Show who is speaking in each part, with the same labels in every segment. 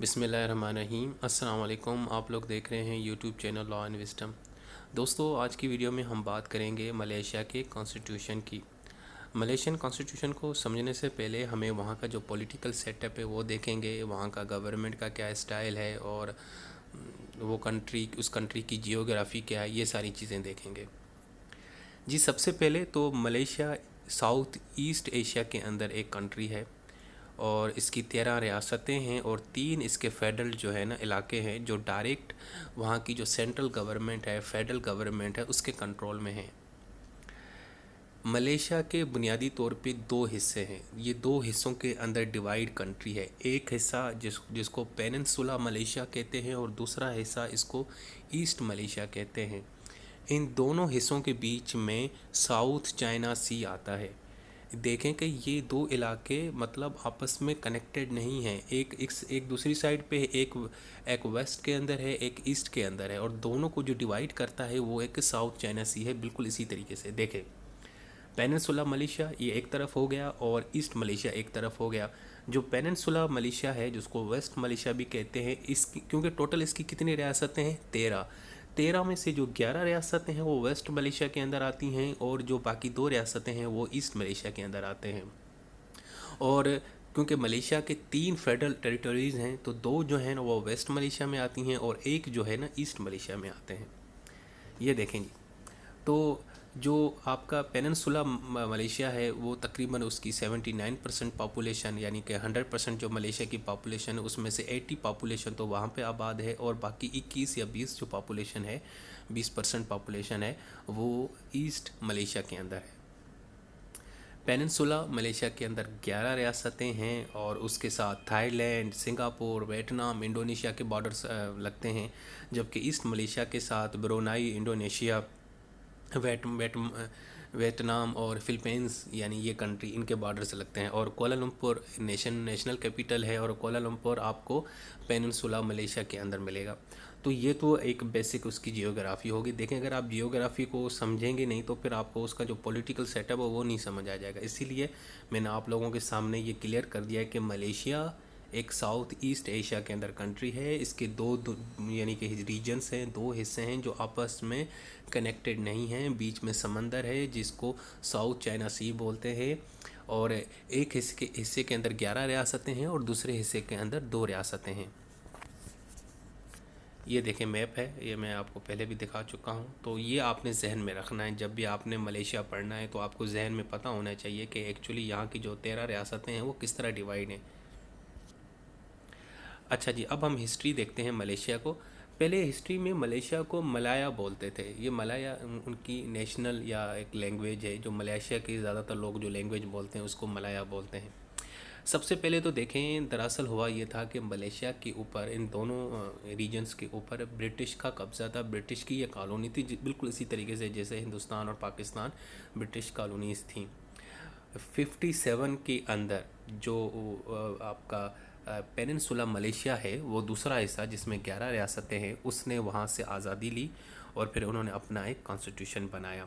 Speaker 1: بسم اللہ الرحمن الرحیم۔ السلام علیکم، آپ لوگ دیکھ رہے ہیں YouTube channel law and wisdom. دوستو، آج کی ویڈیو میں ہم بات کریں گے ملیشیا کے کانسٹیٹیوشن کی۔ ملیشین کانسٹیٹیوشن کو سمجھنے سے پہلے ہمیں وہاں کا جو پولیٹیکل سیٹ اپ ہے وہ دیکھیں گے، وہاں کا گورنمنٹ کا کیا اسٹائل ہے اور وہ اس کنٹری کی جیوگرافی کیا ہے، یہ ساری چیزیں دیکھیں گے۔ جی، سب سے پہلے تو ملیشیا ساؤتھ ایسٹ ایشیا کے اندر ایک کنٹری ہے اور اس کی 13 ریاستیں ہیں اور 3 اس کے فیڈرل جو ہے نا علاقے ہیں جو ڈائریکٹ وہاں کی جو سینٹرل گورنمنٹ ہے، فیڈرل گورنمنٹ ہے، اس کے کنٹرول میں ہیں۔ ملیشیا کے بنیادی طور پہ 2 حصے ہیں، یہ 2 حصوں کے اندر ڈیوائیڈ کنٹری ہے۔ ایک حصہ جس کو پیننسولا ملیشیا کہتے ہیں اور دوسرا حصہ اس کو ایسٹ ملیشیا کہتے ہیں۔ ان دونوں حصوں کے بیچ میں ساؤتھ چائنا سی آتا ہے۔ دیکھیں کہ یہ 2 علاقے مطلب آپس میں کنیکٹڈ نہیں ہیں، ایک دوسری سائڈ پہ ایک ویسٹ کے اندر ہے، ایک ایسٹ کے اندر ہے، اور دونوں کو جو ڈیوائیڈ کرتا ہے وہ ایک ساؤتھ چائنا سی ہے۔ بالکل اسی طریقے سے دیکھیں، پیننسولا ملیشیا یہ ایک طرف ہو گیا اور ایسٹ ملیشیا ایک طرف ہو گیا۔ جو پیننسولا ملیشیا ہے، جس کو ویسٹ ملیشیا بھی کہتے ہیں، کیونکہ ٹوٹل اس کی کتنی ریاستیں ہیں؟ 13 میں سے جو 11 ریاستیں ہیں وہ ویسٹ ملیشیا کے اندر آتی ہیں اور جو باقی 2 ریاستیں ہیں وہ ایسٹ ملیشیا کے اندر آتے ہیں۔ اور کیونکہ ملیشیا کے 3 فیڈرل ٹیریٹوریز ہیں تو 2 جو ہیں نا وہ ویسٹ ملیشیا میں آتی ہیں اور ایک جو ہے نا ایسٹ ملیشیا میں آتے ہیں۔ یہ دیکھیں گے تو جو آپ کا پیننسولا ملیشیا ہے وہ تقریباً اس کی 79% پاپولیشن، یعنی کہ 100% جو ملیشیا کی پاپولیشن ہے اس میں سے 80 پاپولیشن تو وہاں پہ آباد ہے اور باقی 21 یا 20 جو پاپولیشن ہے، 20% پاپولیشن ہے وہ ایسٹ ملیشیا کے اندر ہے۔ پیننسولا ملیشیا کے اندر 11 ریاستیں ہیں اور اس کے ساتھ Thailand, Singapore, Vietnam, Indonesia کے بارڈرز لگتے ہیں، جبکہ ایسٹ ملیشیا کے ساتھ برونائی، انڈونیشیا، ویتنام اور فلپینز یعنی یہ کنٹری، ان کے بارڈرز لگتے ہیں۔ اور کوالالمپور نیشنل کیپٹل ہے اور کوالالمپور آپ کو پیننسولا ملیشیا کے اندر ملے گا۔ تو یہ تو ایک بیسک اس کی جیوگرافی ہوگی۔ دیکھیں، اگر آپ جیوگرافی کو سمجھیں گے نہیں تو پھر آپ کو اس کا جو پولیٹیکل سیٹ اپ ہے وہ نہیں سمجھ آ جائے گا۔ اسی لیے میں نے آپ لوگوں کے سامنے یہ کلیئر کر دیا ہے کہ ملیشیا ایک ساؤتھ ایسٹ ایشیا کے اندر کنٹری ہے۔ اس کے 2 یعنی کہ ریجنز ہیں، 2 حصے ہیں جو آپس میں کنیکٹڈ نہیں ہیں، بیچ میں سمندر ہے جس کو ساؤتھ چائنا سی بولتے ہیں، اور ایک حصے کے اندر 11 ریاستیں ہیں اور دوسرے حصے کے اندر 2 ریاستیں ہیں۔ یہ دیکھیں میپ ہے، یہ میں آپ کو پہلے بھی دکھا چکا ہوں، تو یہ آپ نے ذہن میں رکھنا ہے جب بھی آپ نے ملیشیا پڑھنا ہے، تو آپ کو ذہن میں پتہ ہونا چاہیے کہ ایکچولی یہاں کی جو 13 ریاستیں ہیں وہ کس طرح ڈیوائیڈ ہیں۔ اچھا جی، اب ہم ہسٹری دیکھتے ہیں ملیشیا کو۔ پہلے ہسٹری میں ملیشیا کو ملایا بولتے تھے۔ یہ ملایا ان کی نیشنل یا ایک لینگویج ہے، جو ملیشیا کے زیادہ تر لوگ جو لینگویج بولتے ہیں اس کو ملایا بولتے ہیں۔ سب سے پہلے تو دیکھیں، دراصل ہوا یہ تھا کہ ملیشیا کے اوپر، ان دونوں ریجنز کے اوپر برٹش کا قبضہ تھا، برٹش کی یہ کالونی تھی، بالکل اسی طریقے سے جیسے ہندوستان اور پاکستان برٹش کالونیز تھیں۔ 57 کے اندر جو آپ کا پیننسولا ملیشیا ہے، وہ دوسرا حصہ جس میں 11 ریاستیں ہیں، اس نے وہاں سے آزادی لی اور پھر انہوں نے اپنا ایک کانسٹیٹیوشن بنایا۔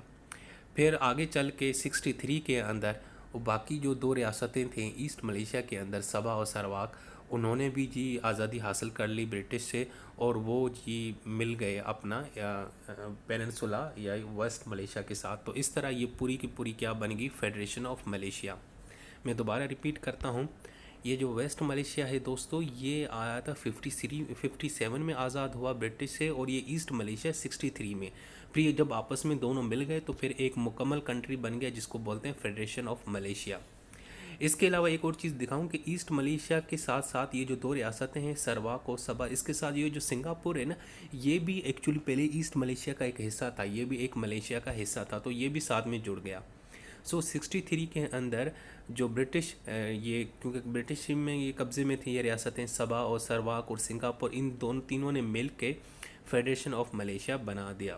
Speaker 1: پھر آگے چل کے 63 کے اندر باقی جو 2 ریاستیں تھیں ایسٹ ملیشیا کے اندر، صبا اور سرواک، انہوں نے بھی جی آزادی حاصل کر لی برٹش سے، اور وہ جی مل گئے اپنا پیننسولا یا ویسٹ ملیشیا کے ساتھ۔ تو اس طرح یہ پوری کی پوری کیا بن گئی؟ Federation of Malaysia. میں دوبارہ ریپیٹ کرتا ہوں، یہ جو ویسٹ ملیشیا ہے دوستو، یہ آیا تھا 57 میں آزاد ہوا برٹش سے، اور یہ ایسٹ ملیشیا 63 میں۔ پھر یہ جب آپس میں دونوں مل گئے تو پھر ایک مکمل کنٹری بن گیا جس کو بولتے ہیں فیڈریشن آف ملیشیا۔ اس کے علاوہ ایک اور چیز دکھاؤں کہ ایسٹ ملیشیا کے ساتھ ساتھ یہ جو 2 ریاستیں ہیں، سرواک اور صبا، اس کے ساتھ یہ جو سنگاپور ہے نا، یہ بھی ایکچولی پہلے ایسٹ ملیشیا کا ایک حصہ تھا، یہ بھی ایک ملیشیا کا حصہ تھا، تو یہ بھی ساتھ میں جڑ گیا۔ 63 کے اندر جو برٹش، یہ کیونکہ برٹش میں یہ قبضے میں تھی یہ ریاستیں، صبا اور سرواک اور سنگاپور، ان تینوں نے مل کے فیڈریشن آف ملیشیا بنا دیا۔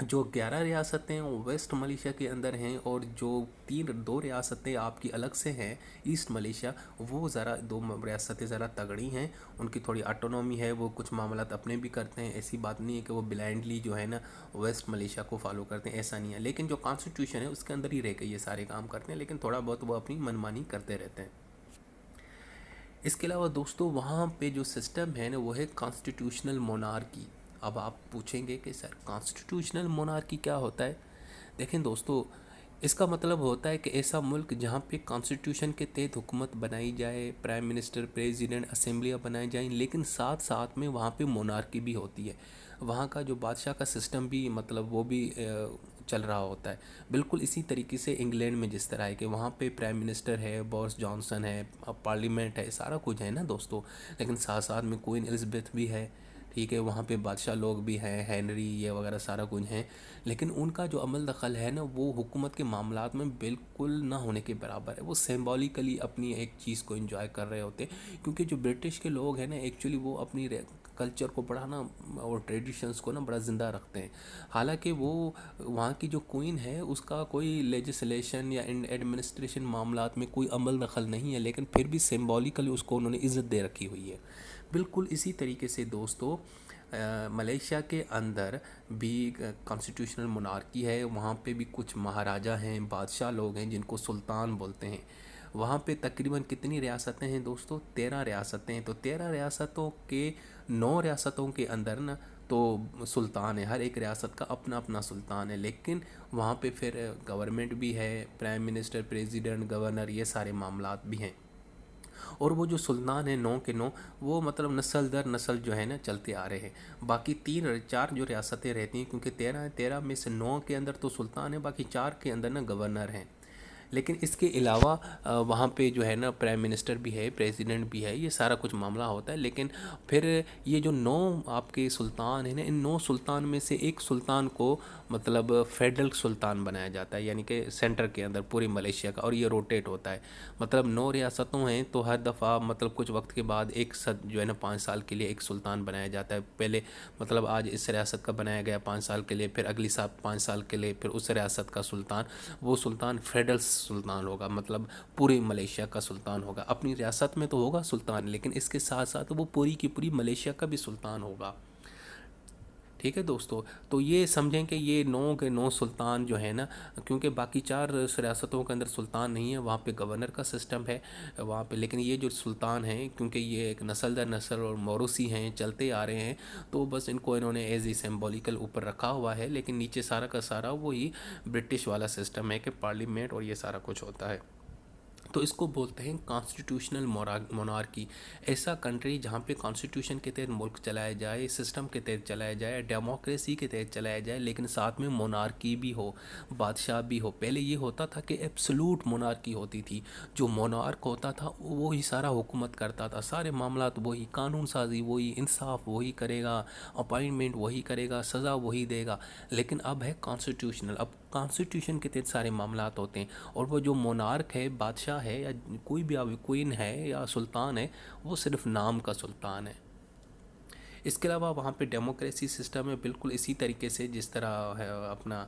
Speaker 1: جو 11 ریاستیں ویسٹ ملیشیا کے اندر ہیں اور جو دو ریاستیں آپ کی الگ سے ہیں ایسٹ ملیشیا، وہ ذرا دو ریاستیں ذرا تگڑی ہیں، ان کی تھوڑی آٹونومی ہے، وہ کچھ معاملات اپنے بھی کرتے ہیں، ایسی بات نہیں ہے کہ وہ بلائنڈلی جو ہے نا ویسٹ ملیشیا کو فالو کرتے ہیں، ایسا نہیں ہے، لیکن جو کانسٹیٹیوشن ہے اس کے اندر ہی رہ کے یہ سارے کام کرتے ہیں، لیکن تھوڑا بہت وہ اپنی منمانی کرتے رہتے ہیں۔ اس کے علاوہ دوستو وہاں پہ جو سسٹم ہے نا وہ ہے کانسٹیٹیوشنل مونارکی۔ اب آپ پوچھیں گے کہ سر کانسٹیٹیوشنل مونارکی کیا ہوتا ہے؟ دیکھیں دوستو، اس کا مطلب ہوتا ہے کہ ایسا ملک جہاں پہ کانسٹیٹیوشن کے تحت حکومت بنائی جائے، پرائم منسٹر، پریزیڈنٹ، اسمبلیاں بنائی جائیں، لیکن ساتھ ساتھ میں وہاں پہ مونارکی بھی ہوتی ہے، وہاں کا جو بادشاہ کا سسٹم بھی مطلب وہ بھی چل رہا ہوتا ہے، بالکل اسی طریقے سے انگلینڈ میں جس طرح ہے کہ وہاں پہ پرائم منسٹر ہے، بورس جانسن ہے، پارلیمنٹ ہے، سارا کچھ ہے نا دوستو، لیکن ساتھ ساتھ میں کوئین الزبتھ بھی ہے، ٹھیک ہے، وہاں پہ بادشاہ لوگ بھی ہیں، ہینری یہ وغیرہ سارا کچھ ہیں، لیکن ان کا جو عمل دخل ہے نا وہ حکومت کے معاملات میں بالکل نہ ہونے کے برابر ہے، وہ سمبولیکلی اپنی ایک چیز کو انجوائے کر رہے ہوتے ہیں، کیونکہ جو برٹش کے لوگ ہیں نا ایکچولی وہ اپنی کلچر کو بڑا نا اور ٹریڈیشنز کو نا بڑا زندہ رکھتے ہیں، حالانکہ وہ وہاں کی جو کوئین ہے اس کا کوئی لیجسلیشن یا ایڈمنسٹریشن معاملات میں کوئی عمل دخل نہیں ہے، لیکن پھر بھی سمبولیکلی اس کو انہوں نے عزت دے رکھی ہوئی ہے۔ بالکل اسی طریقے سے دوستو ملیشیا کے اندر بھی کانسٹیٹیوشنل مونارکی ہے، وہاں پہ بھی کچھ مہاراجہ ہیں، بادشاہ لوگ ہیں جن کو سلطان بولتے ہیں، وہاں پہ تقریباً کتنی ریاستیں ہیں دوستو؟ 13 ریاستیں ہیں، تو 13 ریاستوں کے 9 ریاستوں کے اندر نا تو سلطان ہے، ہر ایک ریاست کا اپنا اپنا سلطان ہے، لیکن وہاں پہ پھر گورنمنٹ بھی ہے، پرائم منسٹر، پریزیڈنٹ، گورنر، یہ سارے معاملات بھی ہیں، اور وہ جو سلطان ہیں 9 کے 9 وہ مطلب نسل در نسل جو ہے نا چلتے آ رہے ہیں، باقی 4 جو ریاستیں رہتی ہیں کیونکہ 13 میں سے 9 کے اندر تو سلطان ہے، باقی 4 کے اندر نا گورنر ہیں، لیکن اس کے علاوہ وہاں پہ جو ہے نا پرائم منسٹر بھی ہے، پریزیڈنٹ بھی ہے، یہ سارا کچھ معاملہ ہوتا ہے، لیکن پھر یہ جو 9 آپ کے سلطان ہیں نا ان 9 سلطان میں سے ایک سلطان کو مطلب فیڈرل سلطان بنایا جاتا ہے، یعنی کہ سینٹر کے اندر پوری ملیشیا کا، اور یہ روٹیٹ ہوتا ہے، مطلب 9 ریاستوں ہیں تو ہر دفعہ مطلب کچھ وقت کے بعد ایک جو ہے نا 5 سال کے لیے ایک سلطان بنایا جاتا ہے، پہلے مطلب آج اس ریاست کا بنایا گیا 5 سال کے لیے، پھر اگلی سال 5 سال کے لیے پھر اس ریاست کا سلطان، وہ سلطان فیڈرل سلطان ہوگا، مطلب پوری ملیشیا کا سلطان ہوگا، اپنی ریاست میں تو ہوگا سلطان لیکن اس کے ساتھ ساتھ وہ پوری کی پوری ملیشیا کا بھی سلطان ہوگا، ٹھیک ہے دوستو۔ تو یہ سمجھیں کہ یہ 9 کے 9 سلطان جو ہے نا، کیونکہ باقی 4 ریاستوں کے اندر سلطان نہیں ہے، وہاں پہ گورنر کا سسٹم ہے وہاں پہ، لیکن یہ جو سلطان ہیں کیونکہ یہ ایک نسل در نسل اور موروثی ہیں، چلتے آ رہے ہیں، تو بس ان کو انہوں نے ایز ای سمبولیکل اوپر رکھا ہوا ہے، لیکن نیچے سارا کا سارا وہی برٹش والا سسٹم ہے کہ پارلیمنٹ اور یہ سارا کچھ ہوتا ہے۔ تو اس کو بولتے ہیں کانسٹیٹیوشنل مونارکی، ایسا کنٹری جہاں پہ کانسٹیٹیوشن کے تحت ملک چلایا جائے، سسٹم کے تحت چلایا جائے، ڈیموکریسی کے تحت چلایا جائے، لیکن ساتھ میں مونارکی بھی ہو، بادشاہ بھی ہو۔ پہلے یہ ہوتا تھا کہ ایبسلوٹ مونارکی ہوتی تھی، جو مونارک ہوتا تھا وہی سارا حکومت کرتا تھا، سارے معاملات وہی، قانون سازی وہی، انصاف وہی کرے گا، اپائنٹمنٹ وہی کرے گا، سزا وہی دے گا، لیکن اب ہے کانسٹیٹیوشنل، اب کانسٹیٹیوشن کے تحت سارے معاملات ہوتے ہیں، اور وہ جو مونارک ہے، بادشاہ ہے یا کوئی بھی کوئین ہے یا سلطان ہے، وہ صرف نام کا سلطان ہے۔ اس کے علاوہ وہاں پہ ڈیموکریسی سسٹم ہے بالکل اسی طریقے سے جس طرح ہے اپنا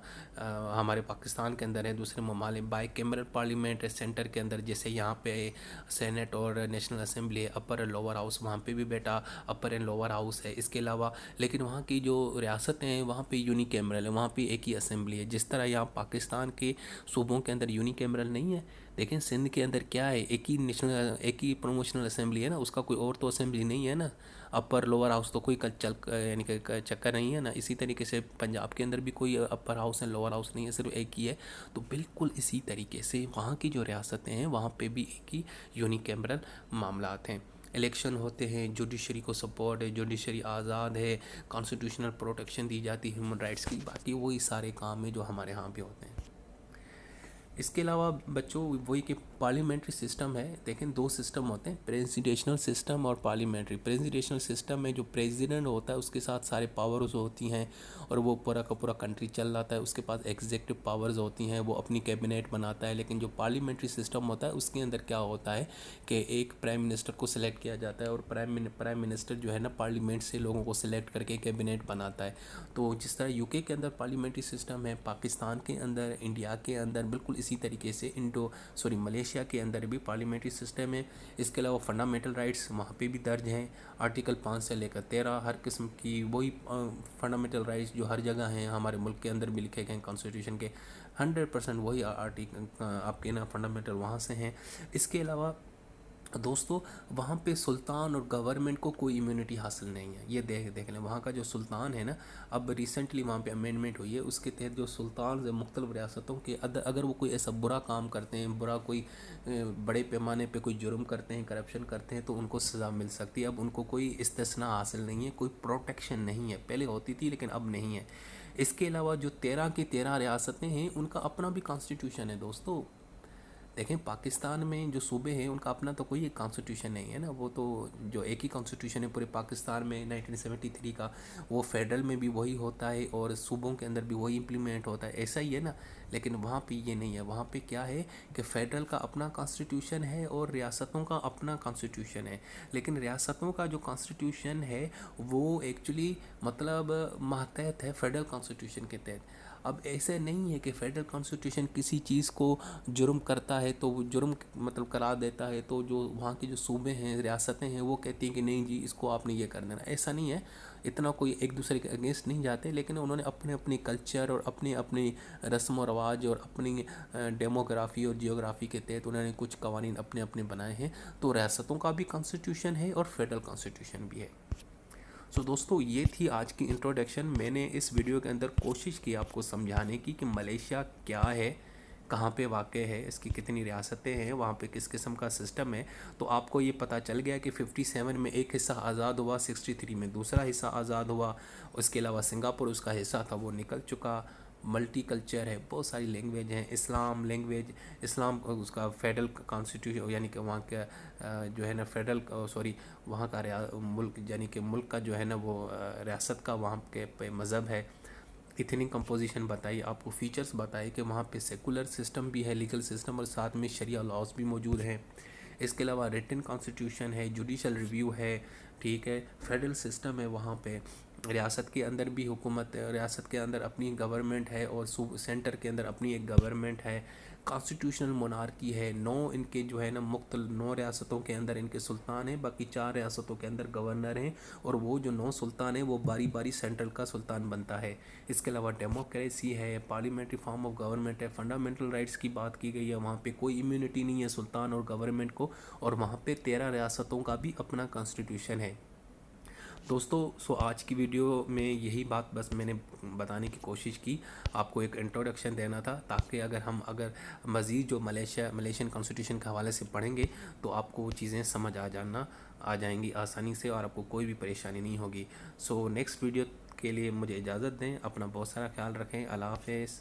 Speaker 1: ہمارے پاکستان کے اندر ہے، دوسرے ممالک بائی کیمرل پارلیمنٹ ہے سینٹر کے اندر، جیسے یہاں پہ سینٹ اور نیشنل اسمبلی ہے، اپر اینڈ لوور ہاؤس، وہاں پہ بھی بیٹا اپر اینڈ لوور ہاؤس ہے۔ اس کے علاوہ لیکن وہاں کی جو ریاستیں ہیں وہاں پہ یونی کیمرل ہے، وہاں پہ ایک ہی اسمبلی ہے، جس طرح یہاں پاکستان کے صوبوں کے اندر یونی کیمرل نہیں ہے، لیکن سندھ کے اندر کیا ہے، ایک ہی پروموشنل اسمبلی ہے نا، اس کا کوئی اور تو اسمبلی نہیں ہے نا، اپر لوور ہاؤس تو کوئی یعنی کہ چکر نہیں ہے نا، اسی طریقے سے پنجاب کے اندر بھی کوئی اپر ہاؤس ہے لوور ہاؤس نہیں ہے، صرف ایک ہی ہے، تو بالکل اسی طریقے سے وہاں کی جو ریاستیں ہیں وہاں پہ بھی ایک ہی یونی کیمرل معاملات ہیں، الیکشن ہوتے ہیں، جوڈیشری کو سپورٹ ہے، جوڈیشری آزاد ہے، کانسٹیٹیوشنل پروٹیکشن دی جاتی ہے ہیومن رائٹس کی، باقی وہی سارے کام ہیں جو ہمارے ہاں بھی ہوتے ہیں۔ اس کے علاوہ بچوں وہی کہ پارلیمنٹری سسٹم ہے، دیکھیں دو سسٹم ہوتے ہیں، پریزیڈنشل سسٹم اور پارلیمنٹری۔ پریزیڈنشل سسٹم میں جو پریزیڈنٹ ہوتا ہے اس کے ساتھ سارے پاورز ہوتی ہیں اور وہ پورا کا پورا کنٹری چل رہا ہے، اس کے پاس ایگزیکٹو پاورز ہوتی ہیں، وہ اپنی کیبنیٹ بناتا ہے۔ لیکن جو پارلیمنٹری سسٹم ہوتا ہے اس کے اندر کیا ہوتا ہے کہ ایک پرائم منسٹر کو سلیکٹ کیا جاتا ہے اور پرائم منسٹر جو ہے نا پارلیمنٹ سے لوگوں کو سلیکٹ کر کے کیبنیٹ بناتا ہے۔ تو جس طرح یو کے اندر پارلیمنٹری سسٹم ہے، پاکستان کے اندر، انڈیا کے اندر بالکل اسی طریقے سے ملیشیا کے اندر بھی پارلیمنٹری سسٹم ہے۔ اس کے علاوہ فنڈامنٹل رائٹس وہاں پہ بھی درج ہیں، آرٹیکل 5 سے لے کر 13 ہر قسم کی وہی فنڈامنٹل رائٹس جو ہر جگہ ہیں ہمارے ملک کے اندر بھی لکھے گئے ہیں کانسٹیٹیوشن کے، 100% وہی آرٹیکل آپ کے نا فنڈامنٹل وہاں سے ہیں۔ اس کے علاوہ دوستو وہاں پہ سلطان اور گورنمنٹ کو کوئی امیونٹی حاصل نہیں ہے، یہ دیکھ لیں۔ وہاں کا جو سلطان ہے نا، اب ریسنٹلی وہاں پہ امینڈمنٹ ہوئی ہے، اس کے تحت جو سلطان مختلف ریاستوں کے اگر وہ کوئی ایسا برا کام کرتے ہیں، کوئی بڑے پیمانے پہ کوئی جرم کرتے ہیں، کرپشن کرتے ہیں، تو ان کو سزا مل سکتی ہے۔ اب ان کو کوئی استثناء حاصل نہیں ہے، کوئی پروٹیکشن نہیں ہے، پہلے ہوتی تھی لیکن اب نہیں ہے۔ اس کے علاوہ جو 13 کی 13 ریاستیں ہیں ان کا اپنا بھی کانسٹیٹیوشن ہے دوستو۔ دیکھیں پاکستان میں جو صوبے ہیں ان کا اپنا تو کوئی کانسٹیٹیوشن نہیں ہے نا، وہ تو جو ایک ہی کانسٹیٹیوشن ہے پورے پاکستان میں 1973 کا، وہ فیڈرل میں بھی وہی ہوتا ہے اور صوبوں کے اندر بھی وہی امپلیمنٹ ہوتا ہے، ایسا ہی ہے نا۔ لیکن وہاں پہ یہ نہیں ہے، وہاں پہ کیا ہے کہ فیڈرل کا اپنا کانسٹیٹیوشن ہے اور ریاستوں کا اپنا کانسٹیٹیوشن ہے۔ لیکن ریاستوں کا جو کانسٹیٹیوشن ہے وہ ایکچولی مطلب ماتحت ہے فیڈرل کانسٹیٹیوشن کے تحت۔ اب ایسے نہیں ہے کہ فیڈرل کانسٹیٹیوشن کسی چیز کو جرم کرتا ہے تو وہ جرم مطلب قرار دیتا ہے، تو جو وہاں کے جو صوبے ہیں، ریاستیں ہیں، وہ کہتی ہیں کہ نہیں جی اس کو آپ نے یہ کر دینا، ایسا نہیں ہے۔ اتنا کوئی ایک دوسرے کے اگینسٹ نہیں جاتے، لیکن انہوں نے اپنے کلچر اور اپنی رسم و رواج اور اپنی ڈیموگرافی اور جیوگرافی کے تحت انہوں نے کچھ قوانین اپنے بنائے ہیں۔ تو ریاستوں کا بھی کانسٹیٹیوشن ہے اور فیڈرل کانسٹیٹیوشن بھی ہے۔ سو دوستو یہ تھی آج کی انٹروڈکشن۔ میں نے اس ویڈیو کے اندر کوشش کی آپ کو سمجھانے کی کہ ملیشیا کیا ہے، کہاں پہ واقع ہے، اس کی کتنی ریاستیں ہیں، وہاں پہ کس قسم کا سسٹم ہے۔ تو آپ کو یہ پتہ چل گیا کہ 57 میں ایک حصہ آزاد ہوا، 63 میں دوسرا حصہ آزاد ہوا، اس کے علاوہ سنگاپور اس کا حصہ تھا وہ نکل چکا۔ ملٹی کلچر ہے، بہت ساری لینگویج ہیں، اسلام لینگویج، اسلام اس کا فیڈرل کانسٹیٹیوشن یعنی کہ وہاں کا جو ہے نا فیڈرل وہاں کا ملک یعنی کہ ملک کا جو ہے نا وہ ریاست کا وہاں کے پہ مذہب ہے۔ ایتھنک کمپوزیشن بتائی، آپ کو فیچرز بتائے کہ وہاں پہ سیکولر سسٹم بھی ہے، لیگل سسٹم، اور ساتھ میں شریعہ لاز بھی موجود ہیں۔ اس کے علاوہ ریٹن کانسٹیٹیوشن ہے، جوڈیشل ریویو ہے، ٹھیک ہے، فیڈرل سسٹم ہے، وہاں پہ ریاست کے اندر بھی حکومت ہے، ریاست کے اندر اپنی گورنمنٹ ہے اور سینٹر کے اندر اپنی ایک گورنمنٹ ہے، کانسٹیٹیوشنل مونارکی ہے، 9 ان کے جو ہے نا مختلف 9 ریاستوں کے اندر ان کے سلطان ہیں، باقی 4 ریاستوں کے اندر گورنر ہیں، اور وہ جو 9 سلطان ہیں وہ باری باری سینٹرل کا سلطان بنتا ہے۔ اس کے علاوہ ڈیموکریسی ہے، پارلیمنٹری فارم آف گورنمنٹ ہے، فنڈامنٹل رائٹس کی بات کی گئی ہے، وہاں پہ کوئی امیونٹی نہیں ہے سلطان اور گورنمنٹ کو، اور وہاں پہ 13 ریاستوں کا بھی اپنا کانسٹیٹیوشن ہے۔ دوستو آج کی ویڈیو میں یہی بات بس میں نے بتانے کی کوشش کی، آپ کو ایک انٹروڈکشن دینا تھا، تاکہ اگر مزید جو ملیشین کانسٹیٹیوشن کے حوالے سے پڑھیں گے تو آپ کو وہ چیزیں سمجھ آ جائیں گی آسانی سے، اور آپ کو کوئی بھی پریشانی نہیں ہوگی۔ نیکسٹ ویڈیو کے لیے مجھے اجازت دیں، اپنا بہت سارا خیال رکھیں، اللہ حافظ۔